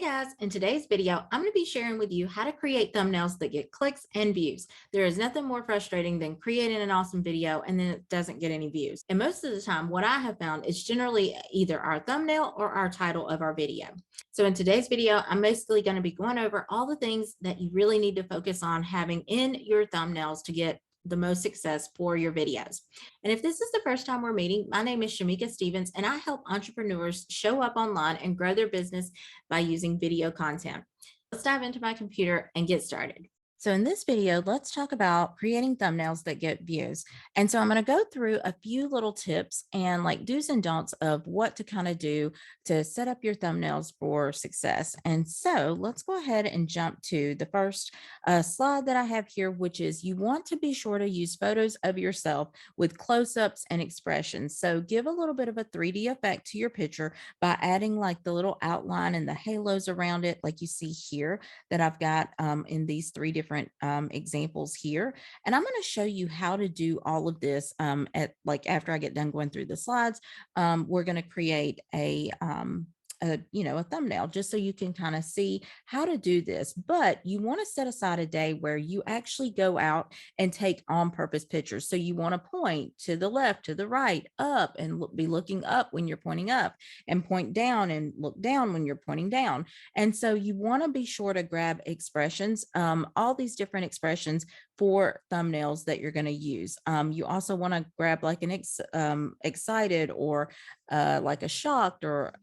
Guys, in today's video, I'm going to be sharing with you how to create thumbnails that get clicks and views. There is nothing more frustrating than creating an awesome video and then it doesn't get any views. And most of the time, what I have found is generally either our thumbnail or our title of our video. So in today's video, I'm basically going to be going over all the things that you really need to focus on having in your thumbnails to get the most success for your videos. And if this is the first time we're meeting, my name is Shamecca Stevens, and I help entrepreneurs show up online and grow their business by using video content. Let's dive into my computer and get started. So in this video, let's talk about creating thumbnails that get views. And so I'm going to go through a few little tips and like do's and don'ts of what to kind of do to set up your thumbnails for success. And so let's go ahead and jump to the first slide that I have here, which is you want to be sure to use photos of yourself with close-ups and expressions. So give a little bit of a 3D effect to your picture by adding like the little outline and the halos around it, like you see here that I've got in these three different examples here. And I'm going to show you how to do all of this at like after I get done going through the slides. We're going to create a thumbnail just so you can kind of see how to do this. But you want to set aside a day where you actually go out and take on purpose pictures. So you want to point to the left, to the right, up, and be looking up when you're pointing up, and point down and look down when you're pointing down. And so you want to be sure to grab expressions, all these different expressions for thumbnails that you're going to use. You also want to grab like an excited or like a shocked, or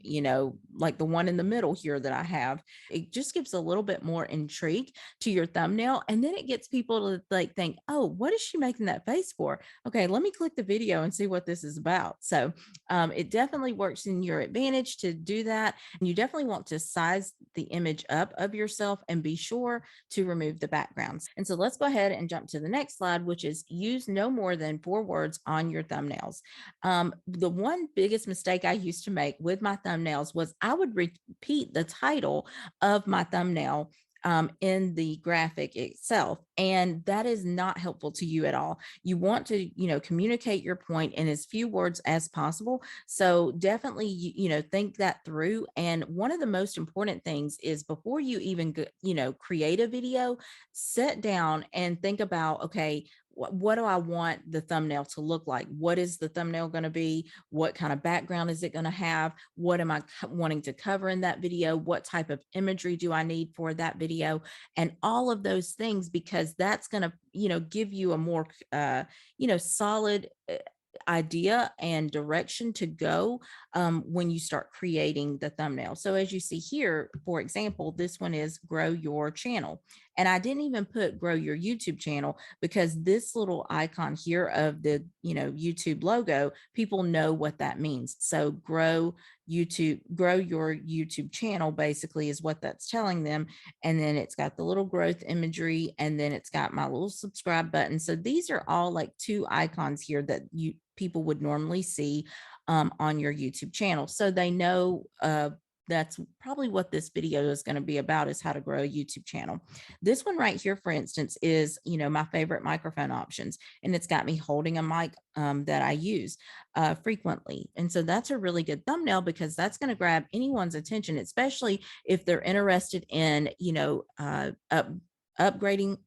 like the one in the middle here that I have. It just gives a little bit more intrigue to your thumbnail, and then it gets people to like think, oh, what is she making that face for? Okay, let me click the video and see what this is about. So it definitely works in your advantage to do that, and you definitely want to size the image up of yourself and be sure to remove the backgrounds. And so let's go ahead and jump to the next slide, which is use no more than 4 words on your thumbnails. The one biggest mistake I used to make with my thumbnails was I would repeat the title of my thumbnail in the graphic itself. And that is not helpful to you at all. You want to, communicate your point in as few words as possible. So definitely, think that through. And one of the most important things is before you even, create a video, sit down and think about, okay, what do I want the thumbnail to look like? What is the thumbnail going to be? What kind of background is it going to have? What am I wanting to cover in that video? What type of imagery do I need for that video? And all of those things, because that's going to, give you a more, solid idea and direction to go when you start creating the thumbnail. So as you see here, for example, this one is grow your channel. And I didn't even put grow your YouTube channel because this little icon here of the, YouTube logo, people know what that means. So grow your YouTube channel basically is what that's telling them. And then it's got the little growth imagery, and then it's got my little subscribe button. So these are all like 2 icons here that people would normally see on your YouTube channel. So they know that's probably what this video is going to be about, is how to grow a YouTube channel. This one right here, for instance, is, my favorite microphone options. And it's got me holding a mic that I use frequently. And so that's a really good thumbnail because that's going to grab anyone's attention, especially if they're interested in, upgrading,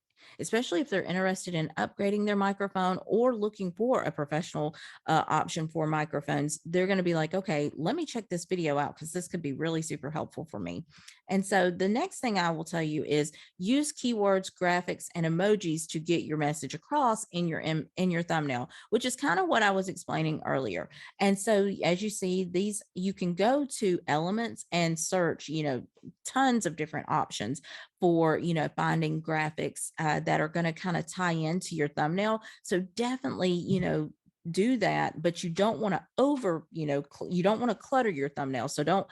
especially if they're interested in upgrading their microphone or looking for a professional option for microphones. They're going to be like, okay, let me check this video out because this could be really super helpful for me. And so the next thing I will tell you is use keywords, graphics, and emojis to get your message across in your thumbnail, which is kind of what I was explaining earlier. And so as you see, these, you can go to elements and search, tons of different options for, finding graphics that are going to kind of tie into your thumbnail. So definitely, do that, but you don't want to you don't want to clutter your thumbnail. So don't,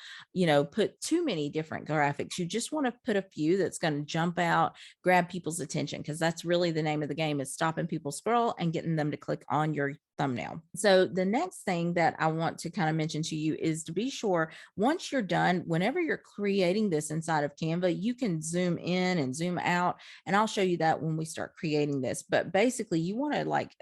put too many different graphics. You just want to put a few that's going to jump out, grab people's attention, because that's really the name of the game, is stopping people scroll and getting them to click on your thumbnail. So the next thing that I want to kind of mention to you is to be sure once you're done, whenever you're creating this inside of Canva, you can zoom in and zoom out. And I'll show you that when we start creating this. But basically you want to like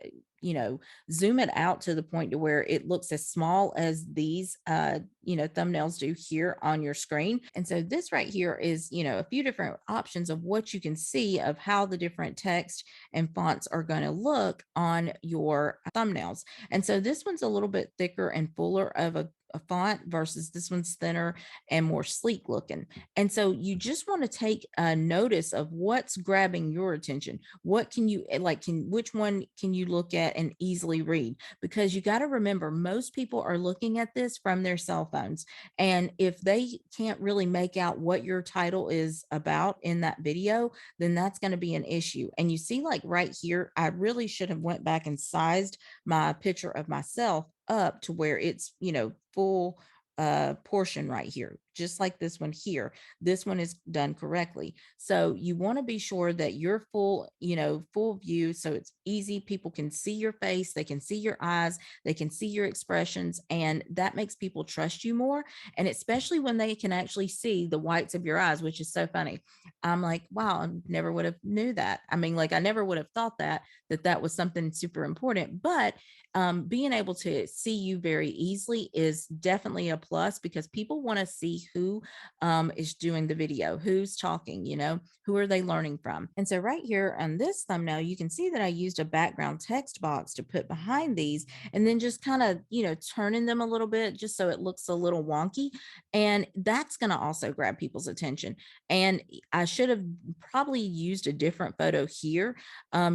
zoom it out to the point to where it looks as small as these thumbnails do here on your screen. And so this right here is a few different options of what you can see of how the different text and fonts are going to look on your thumbnails. And so this one's a little bit thicker and fuller of a font versus this one's thinner and more sleek looking. And so you just want to take a notice of what's grabbing your attention. What can you like can which one can you look at and easily read? Because you got to remember most people are looking at this from their cell phones. And if they can't really make out what your title is about in that video, then that's going to be an issue. And you see like right here, I really should have went back and sized my picture of myself up to where it's, full portion right here, just like this one here. This one is done correctly. So you want to be sure that you're full, full view. So it's easy. People can see your face. They can see your eyes. They can see your expressions. And that makes people trust you more. And especially when they can actually see the whites of your eyes, which is so funny. I'm like, wow, I never would have knew that. I mean, like I never would have thought that was something super important. But being able to see you very easily is definitely a plus because people want to see who is doing the video, who's talking, who are they learning from. And so right here on this thumbnail, you can see that I used a background text box to put behind these and then just kind of, turning them a little bit just so it looks a little wonky. And that's going to also grab people's attention. And I should have probably used a different photo here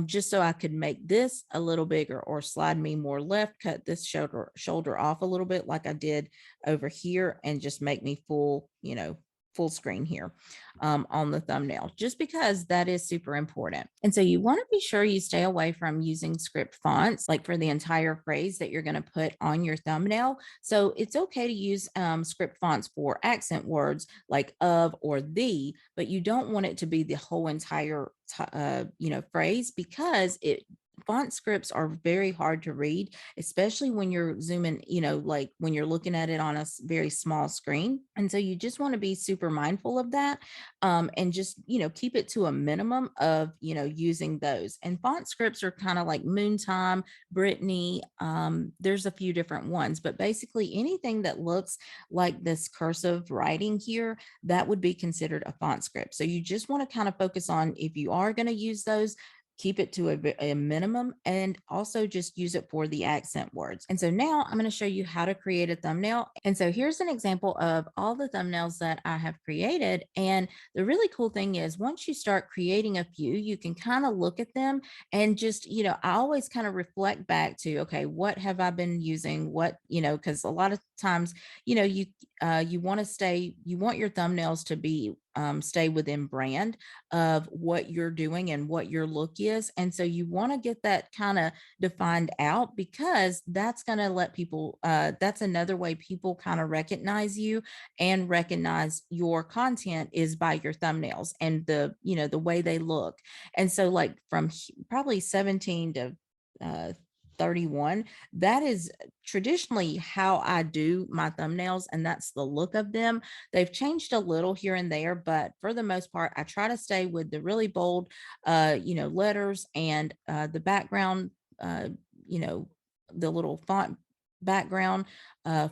just so I could make this a little bigger or slide me more left, cut this shoulder off a little bit like I did over here and just make me full screen here on the thumbnail, just because that is super important. And so you want to be sure you stay away from using script fonts, like for the entire phrase that you're going to put on your thumbnail. So it's okay to use script fonts for accent words like of or the, but you don't want it to be the whole entire phrase because font scripts are very hard to read, especially when you're zooming, like when you're looking at it on a very small screen. And so you just want to be super mindful of that and just, keep it to a minimum of, using those. And font scripts are kind of like Moontime, Brittany. There's a few different ones, but basically anything that looks like this cursive writing here, that would be considered a font script. So you just want to kind of focus on if you are going to use those, keep it to a minimum and also just use it for the accent words. And so now I'm going to show you how to create a thumbnail. And so here's an example of all the thumbnails that I have created. And the really cool thing is once you start creating a few, you can kind of look at them and just, I always kind of reflect back to, okay, what have I been using? What, because a lot of times, you want your thumbnails to be stay within brand of what you're doing and what your look is. And so you want to get that kind of defined out because that's going to let people, that's another way people kind of recognize you and recognize your content is by your thumbnails and the way they look. And so like from probably 17 to 31, that is traditionally how I do my thumbnails, and that's the look of them. They've changed a little here and there, but for the most part, I try to stay with the really bold, letters and the background, uh, you know, the little font background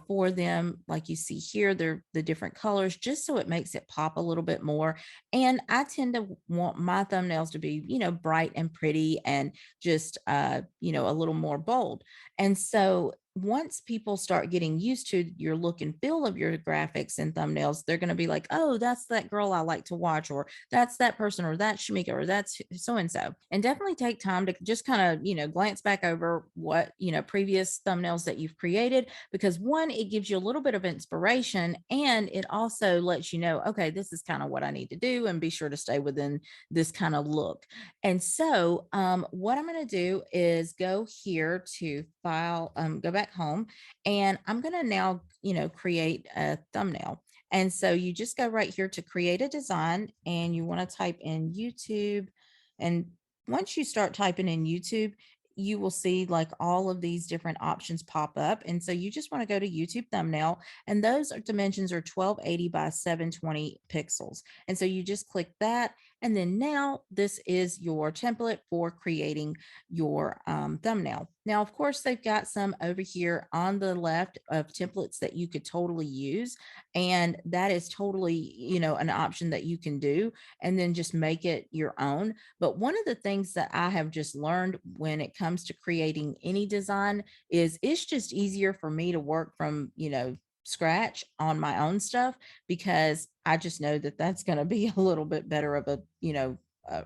for them. Like you see here, they're the different colors, just so it makes it pop a little bit more. And I tend to want my thumbnails to be, bright and pretty and just, a little more bold. And so once people start getting used to your look and feel of your graphics and thumbnails, they're going to be like, oh, that's that girl I like to watch, or that's that person, or that's Shamecca, or that's so and so. And definitely take time to just kind of, glance back over what, previous thumbnails that you've created, because one, it gives you a little bit of inspiration and it also lets you know, okay, this is kind of what I need to do and be sure to stay within this kind of look. And so what I'm going to do is go here to file, go back home, and I'm going to now, create a thumbnail. And so you just go right here to create a design and you want to type in YouTube. And once you start typing in YouTube, you will see like all of these different options pop up. And so you just want to go to YouTube thumbnail, and those dimensions are 1280 by 720 pixels. And so you just click that. And then now this is your template for creating your thumbnail. Now, of course, they've got some over here on the left of templates that you could totally use. And that is totally, an option that you can do and then just make it your own. But one of the things that I have just learned when it comes to creating any design is it's just easier for me to work from, scratch on my own stuff because I just know that that's going to be a little bit better of a,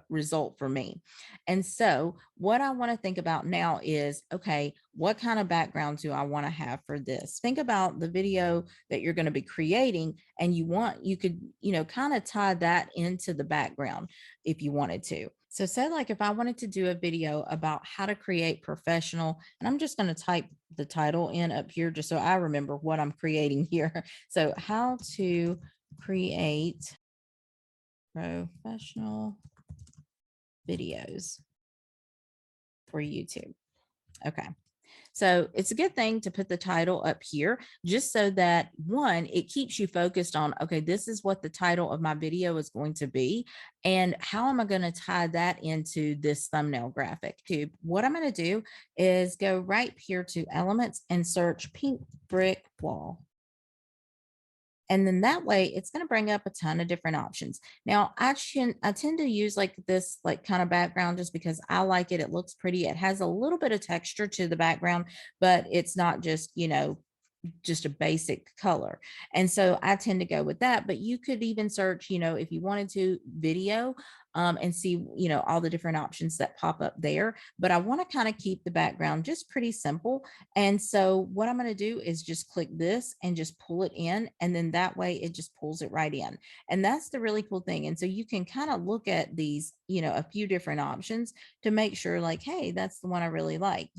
result for me. And so, what I want to think about now is okay, what kind of background do I want to have for this? Think about the video that you're going to be creating, and you could, kind of tie that into the background if you wanted to. So, say, like, if I wanted to do a video about how to create professional, and I'm just going to type the title in up here just so I remember what I'm creating here. So, how to create professional videos for YouTube. Okay. So it's a good thing to put the title up here just so that one, it keeps you focused on, okay, this is what the title of my video is going to be. And how am I going to tie that into this thumbnail graphic? What I'm going to do is go right here to elements and search pink brick wall. And then that way it's going to bring up a ton of different options. Now I tend to use like this like kind of background just because I like it. It looks pretty. It has a little bit of texture to the background, but it's not just, just a basic color. And so I tend to go with that. But you could even search, if you wanted to, video, and see, all the different options that pop up there. But I want to kind of keep the background just pretty simple. And so what I'm going to do is just click this and just pull it in. And then that way it just pulls it right in. And that's the really cool thing. And so you can kind of look at these, a few different options to make sure like, hey, that's the one I really like.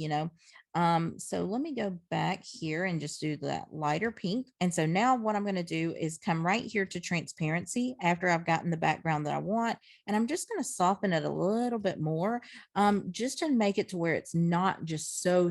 So let me go back here and just do that lighter pink. And so now what I'm going to do is come right here to transparency after I've gotten the background that I want. And I'm just going to soften it a little bit more, just to make it to where it's not just so,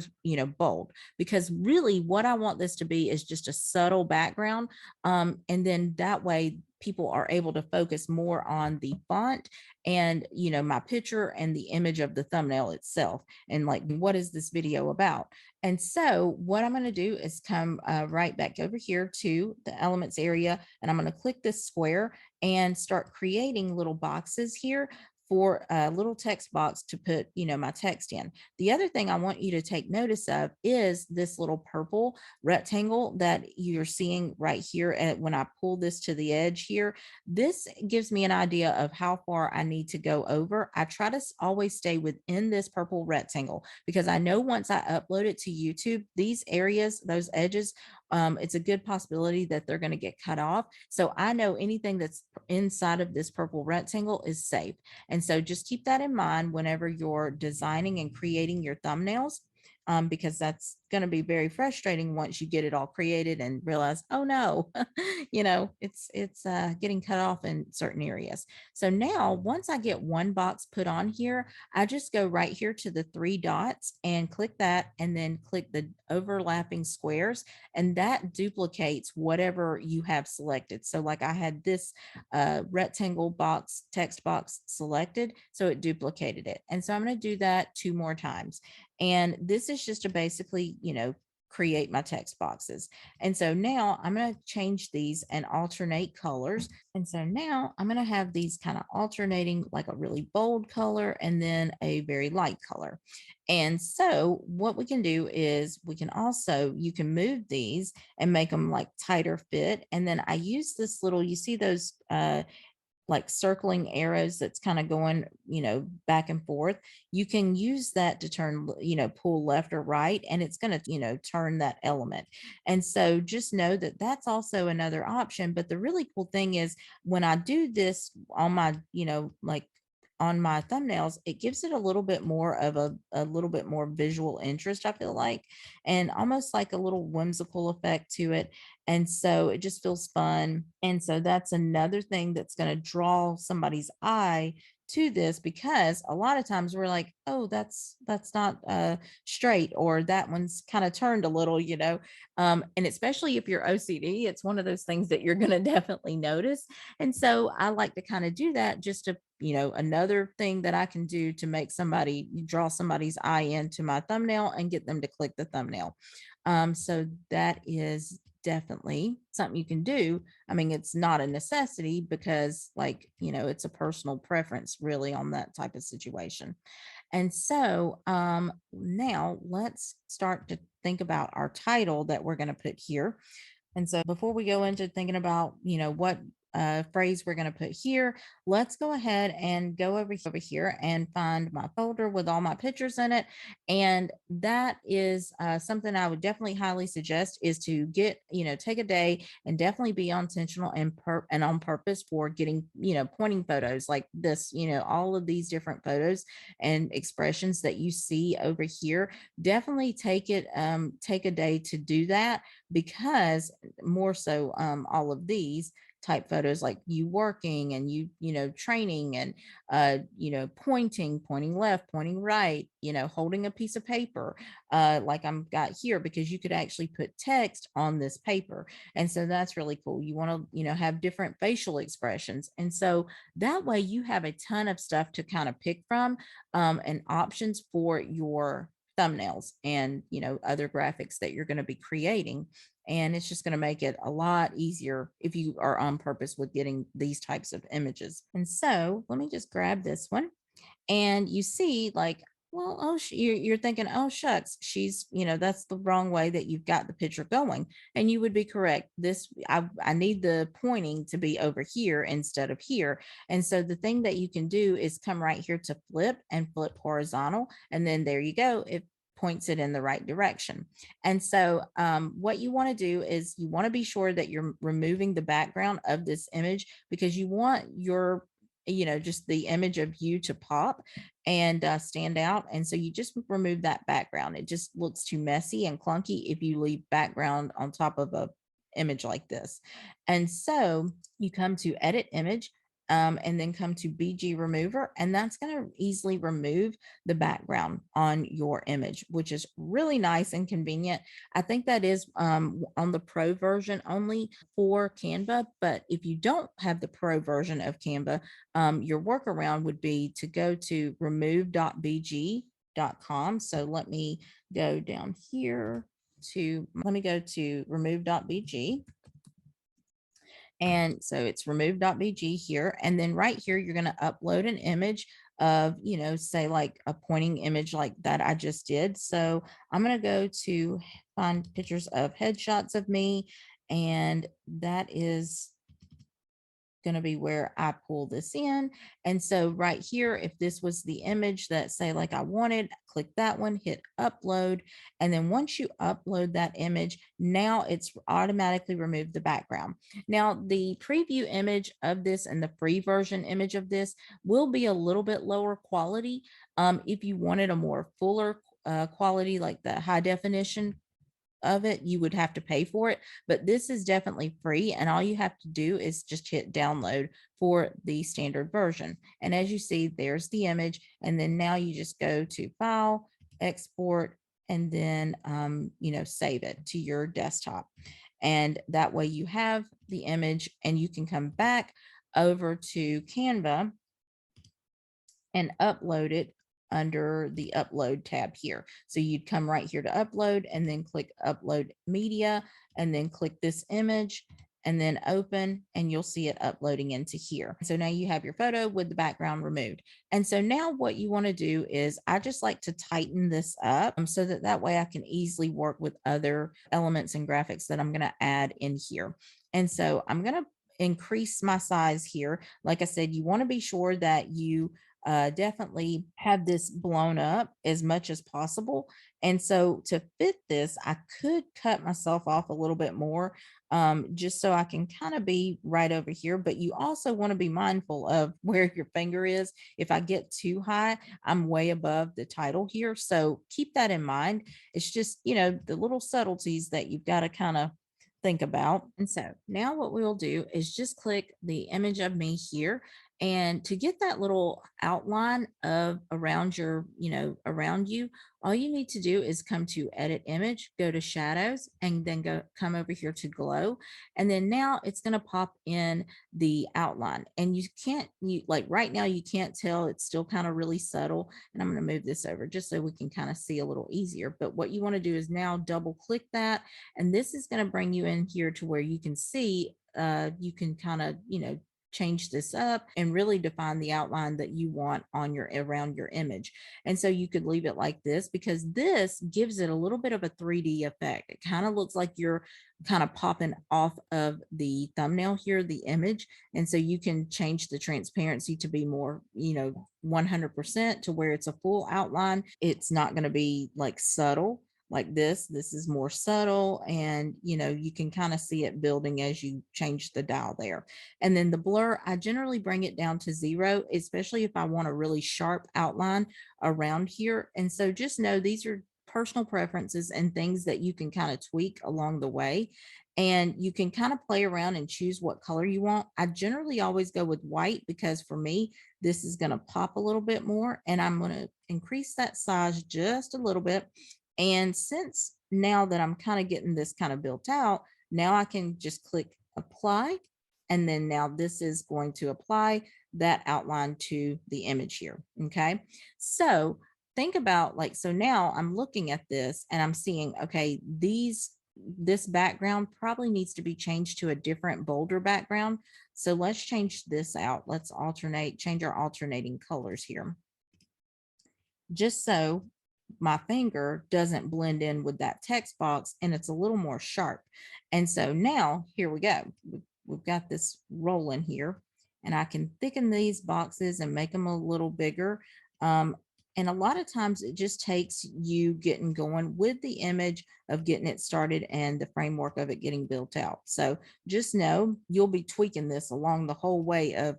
bold, because really what I want this to be is just a subtle background. And then that way people are able to focus more on the font and, my picture and the image of the thumbnail itself and like, what is this video about? And so what I'm going to do is come right back over here to the elements area, and I'm going to click this square and start creating little boxes here for a little text box to put, my text in. The other thing I want you to take notice of is this little purple rectangle that you're seeing right here. And when I pull this to the edge here, this gives me an idea of how far I need to go over. I try to always stay within this purple rectangle because I know once I upload it to YouTube, these areas, those edges, it's a good possibility that they're going to get cut off. So I know anything that's inside of this purple rectangle is safe. And so just keep that in mind whenever you're designing and creating your thumbnails. Because that's going to be very frustrating once you get it all created and realize, oh no, it's getting cut off in certain areas. So now once I get one box put on here, I just go right here to the three dots and click that, and then click the overlapping squares, and that duplicates whatever you have selected. So like I had this rectangle box, text box selected, so it duplicated it. And so I'm going to do that 2 more times. And this is just to basically, create my text boxes. And so now I'm going to change these and alternate colors. And so now I'm going to have these kind of alternating, like a really bold color and then a very light color. And so what we can do is you can move these and make them like tighter fit. And then I use this little, you see those like circling arrows that's kind of going, back and forth. You can use that to turn, pull left or right, and it's going to, turn that element. And so just know that that's also another option. But the really cool thing is when I do this on my, like on my thumbnails, it gives it a little bit more of a little bit more visual interest, I feel like, and almost like a little whimsical effect to it. And so it just feels fun. And so that's another thing that's going to draw somebody's eye to this, because a lot of times we're like, oh, that's not straight, or that one's kind of turned a little, and especially if you're OCD, it's one of those things that you're going to definitely notice. And so I like to kind of do that, just to, another thing that I can do to make somebody draw somebody's eye into my thumbnail and get them to click the thumbnail. So that is definitely something you can do. I mean, it's not a necessity, because, like, it's a personal preference really on that type of situation. And so now let's start to think about our title that we're going to put here. And so before we go into thinking about, what phrase we're going to put here, let's go ahead and go over here and find my folder with all my pictures in it. And that is something I would definitely highly suggest, is to get, take a day and definitely be intentional and on purpose for getting, pointing photos like this, all of these different photos and expressions that you see over here. Definitely take a day to do that, because more so all of these type photos, like you working and training and pointing left, pointing right, holding a piece of paper, like I'm got here, because you could actually put text on this paper. And so that's really cool. You want to have different facial expressions, and so that way you have a ton of stuff to kind of pick from, and options for your thumbnails and other graphics that you're going to be creating. And it's just going to make it a lot easier if you are on purpose with getting these types of images. And so let me just grab this one. And you see, like, well, oh, you're thinking, oh, shucks, that's the wrong way that you've got the picture going. And you would be correct. I need the pointing to be over here instead of here. And so the thing that you can do is come right here to flip, and flip horizontal. And then there you go. It points it in the right direction. And so what you want to do is you want to be sure that you're removing the background of this image, because you want your just the image of you to pop and stand out. And so you just remove that background. It just looks too messy and clunky if you leave background on top of a image like this. And so you come to edit image, and then come to BG remover, and that's going to easily remove the background on your image, which is really nice and convenient. I think that is on the pro version only for Canva, but if you don't have the pro version of Canva, your workaround would be to go to remove.bg.com. So let me go down here let me go to remove.bg. And so it's remove.bg here. And then right here, you're going to upload an image of, say like a pointing image like that I just did. So I'm going to go to find pictures of headshots of me. And that is going to be where I pull this in. And so right here, if this was the image that, say, like I wanted, click that one, hit upload. And then once you upload that image, now it's automatically removed the background. Now the preview image of this and the free version image of this will be a little bit lower quality. If you wanted a more fuller quality, like the high definition of it, you would have to pay for it, but this is definitely free, and all you have to do is just hit download for the standard version. And as you see, there's the image, and then now you just go to file, export, and then save it to your desktop. And that way you have the image, and you can come back over to Canva and upload it under the upload tab here. So you'd come right here to upload, and then click upload media, and then click this image, and then open, and you'll see it uploading into here. So now you have your photo with the background removed. And so now what you want to do is, I just like to tighten this up so that way I can easily work with other elements and graphics that I'm going to add in here. And so I'm going to increase my size here. Like I said, you want to be sure that you definitely have this blown up as much as possible. And so to fit this, I could cut myself off a little bit more, just so I can kind of be right over here. But you also want to be mindful of where your finger is. If I get too high, I'm way above the title here. So keep that in mind. It's just, the little subtleties that you've got to kind of think about. And so now what we'll do is just click the image of me here, And to get that little outline of around your, around you, all you need to do is come to edit image, go to shadows, and then come over here to glow. And then now it's going to pop in the outline. And you like right now, you can't tell, it's still kind of really subtle. And I'm going to move this over just so we can kind of see a little easier. But what you want to do is now double click that. And this is going to bring you in here to where you can see, you can kind of, change this up and really define the outline that you want on your around your image. And so you could leave it like this because this gives it a little bit of a 3D effect. It kind of looks like you're kind of popping off of the thumbnail here, the image. And so you can change the transparency to be more, 100% to where it's a full outline. It's not going to be like subtle like this is more subtle, and you can kind of see it building as you change the dial there. And then the blur, I generally bring it down to 0, especially if I want a really sharp outline around here. And so just know these are personal preferences and things that you can kind of tweak along the way. And you can kind of play around and choose what color you want. I generally always go with white because for me, this is going to pop a little bit more, and I'm going to increase that size just a little bit. And since now that I'm kind of getting this kind of built out, now I can just click apply. And then now this is going to apply that outline to the image here. Okay. So think about like, so now I'm looking at this and I'm seeing, okay, this background probably needs to be changed to a different bolder background. So let's change this out. Let's change our alternating colors here. Just so my finger doesn't blend in with that text box and it's a little more sharp. And so now here we go. We've got this rolling here, and I can thicken these boxes and make them a little bigger. And a lot of times it just takes you getting going with the image of getting it started and the framework of it getting built out. So just know you'll be tweaking this along the whole way of,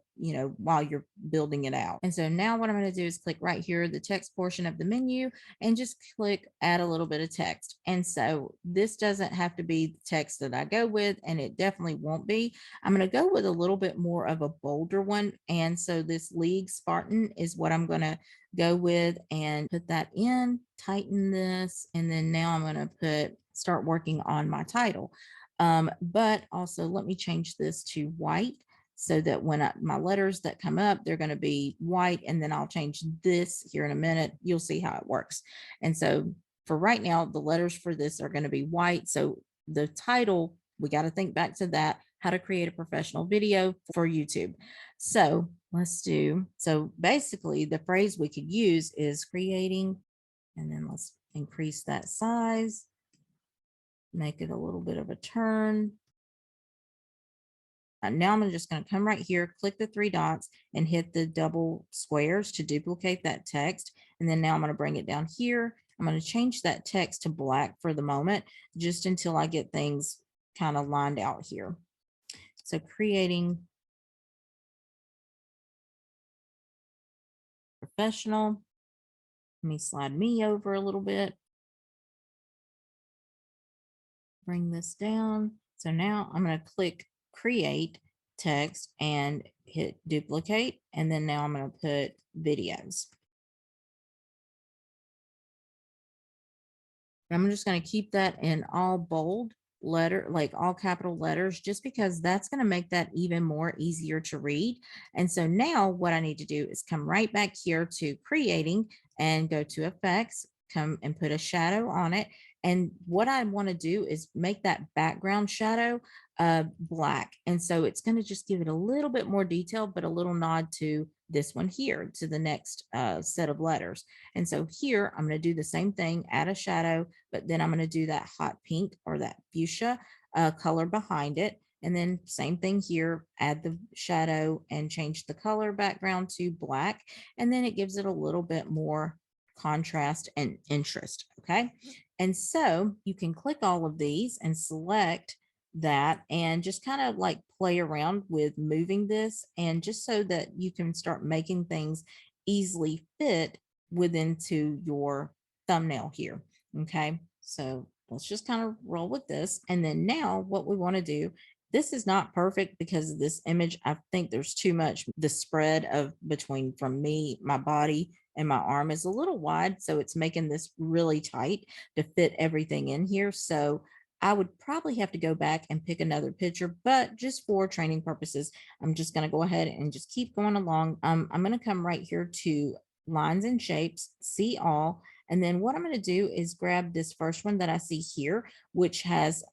while you're building it out. And so now what I'm going to do is click right here, the text portion of the menu, and just click add a little bit of text. And so this doesn't have to be the text that I go with, and it definitely won't be. I'm going to go with a little bit more of a bolder one. And so this League Spartan is what I'm going to go with and put that in, tighten this, and then now I'm going to start working on my title. But also let me change this to white so that when my letters that come up, they're going to be white, and then I'll change this here in a minute. You'll see how it works. And so for right now, the letters for this are going to be white. So the title, we got to think back to that, how to create a professional video for YouTube. So so basically the phrase we could use is creating, and then let's increase that size, make it a little bit of a turn. Now I'm just going to come right here, click the 3 dots and hit the double squares to duplicate that text. And then now I'm going to bring it down here. I'm going to change that text to black for the moment, just until I get things kind of lined out here. So creating professional. Let me slide me over a little bit. Bring this down. So now I'm going to click create text and hit duplicate. And then now I'm going to put videos. I'm just going to keep that in all bold like all capital letters, just because that's going to make that even more easier to read. And so now what I need to do is come right back here to creating and go to effects, come and put a shadow on it. And what I want to do is make that background shadow black. And so it's going to just give it a little bit more detail, but a little nod to this one here, to the next set of letters. And so here I'm going to do the same thing, add a shadow, but then I'm going to do that hot pink or that fuchsia color behind it. And then same thing here, add the shadow and change the color background to black. And then it gives it a little bit more contrast and interest. Okay. And so you can click all of these and select that and just kind of like play around with moving this, and just so that you can start making things easily fit within to your thumbnail here. Okay, so let's just kind of roll with this. And then now what we want to do This is not perfect because of this image. I think there's too much. The spread of between from me, my body, and my arm is a little wide. So it's making this really tight to fit everything in here. So I would probably have to go back and pick another picture, but just for training purposes, I'm just going to go ahead and just keep going along. I'm going to come right here to lines and shapes, see all. And then what I'm going to do is grab this first one that I see here, which has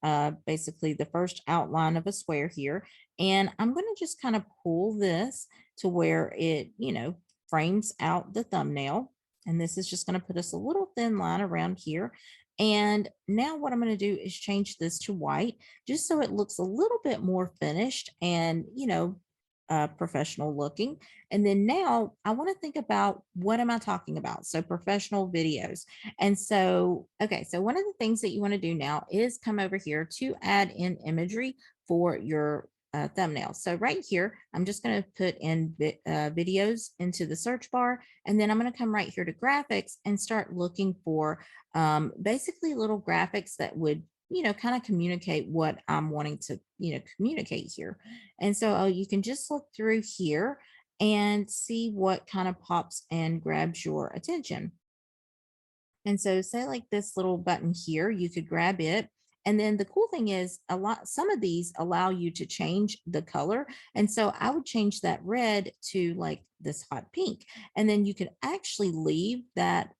basically the first outline of a square here. And I'm going to just kind of pull this to where it, frames out the thumbnail. And this is just going to put us a little thin line around here. And now what I'm going to do is change this to white, just so it looks a little bit more finished and, professional looking. And then now I want to think about, what am I talking about? So professional videos. And so, okay, so one of the things that you want to do now is come over here to add in imagery for your thumbnail. So right here, I'm just going to put in videos into the search bar, and then I'm going to come right here to graphics and start looking for basically little graphics that would, kind of communicate what I'm wanting to, communicate here. And so you can just look through here and see what kind of pops and grabs your attention. And so say like this little button here, you could grab it. And then the cool thing is, some of these allow you to change the color. And so I would change that red to like this hot pink. And then you could actually leave that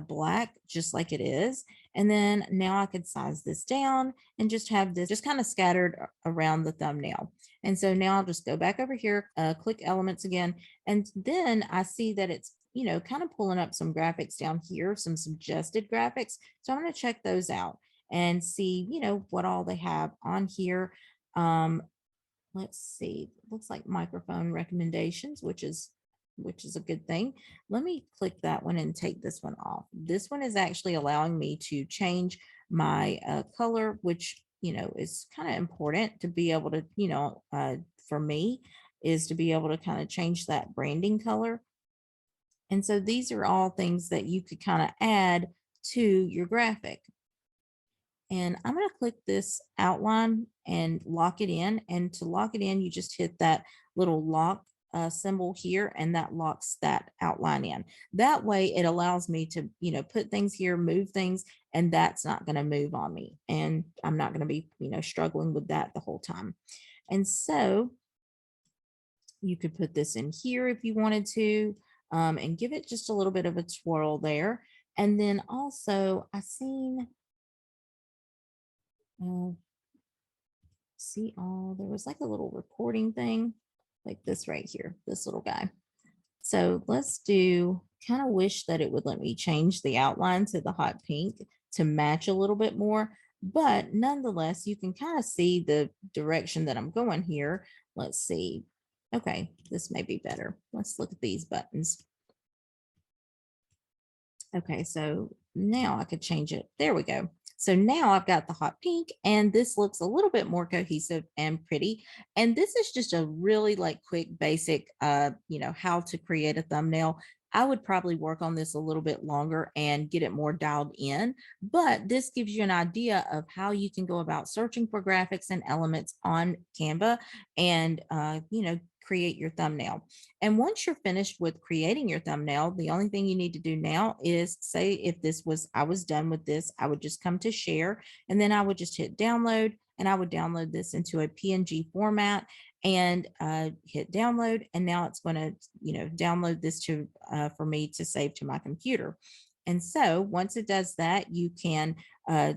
black just like it is. And then now I could size this down and just have this just kind of scattered around the thumbnail. And so now I'll just go back over here, click elements again. And then I see that it's, kind of pulling up some graphics down here, some suggested graphics. So I'm going to check those out and see, what all they have on here. Let's see, looks like microphone recommendations, which is a good thing. Let me click that one and take this one off. This one is actually allowing me to change my color, which, is kind of important to be able to, for me, is to be able to kind of change that branding color. And so these are all things that you could kind of add to your graphic. And I'm going to click this outline and lock it in. And to lock it in, you just hit that little lock symbol here, and that locks that outline in. That way it allows me to, put things here, move things, and that's not going to move on me. And I'm not going to be, struggling with that the whole time. And so you could put this in here if you wanted to, and give it just a little bit of a twirl there. And then also I seen, see all, there was like a little recording thing like this right here, this little guy. So let's do, kind of wish that it would let me change the outline to the hot pink to match a little bit more. But nonetheless, you can kind of see the direction that I'm going here. Let's see. Okay, this may be better. Let's look at these buttons. Okay, so now I could change it. There we go. So now I've got the hot pink, and this looks a little bit more cohesive and pretty. And this is just a really like quick basic, how to create a thumbnail. I would probably work on this a little bit longer and get it more dialed in, but this gives you an idea of how you can go about searching for graphics and elements on Canva and, create your thumbnail. And once you're finished with creating your thumbnail, the only thing you need to do now is say, if I was done with this, I would just come to share, and then I would just hit download, and I would download this into a PNG format and hit download. And now it's going to, download this to for me to save to my computer. And so once it does that, you can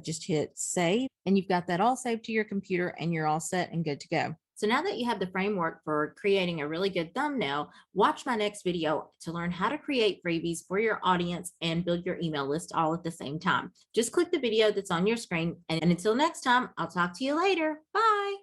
just hit save, and you've got that all saved to your computer, and you're all set and good to go. So now that you have the framework for creating a really good thumbnail, watch my next video to learn how to create freebies for your audience and build your email list all at the same time. Just click the video that's on your screen. And until next time, I'll talk to you later. Bye.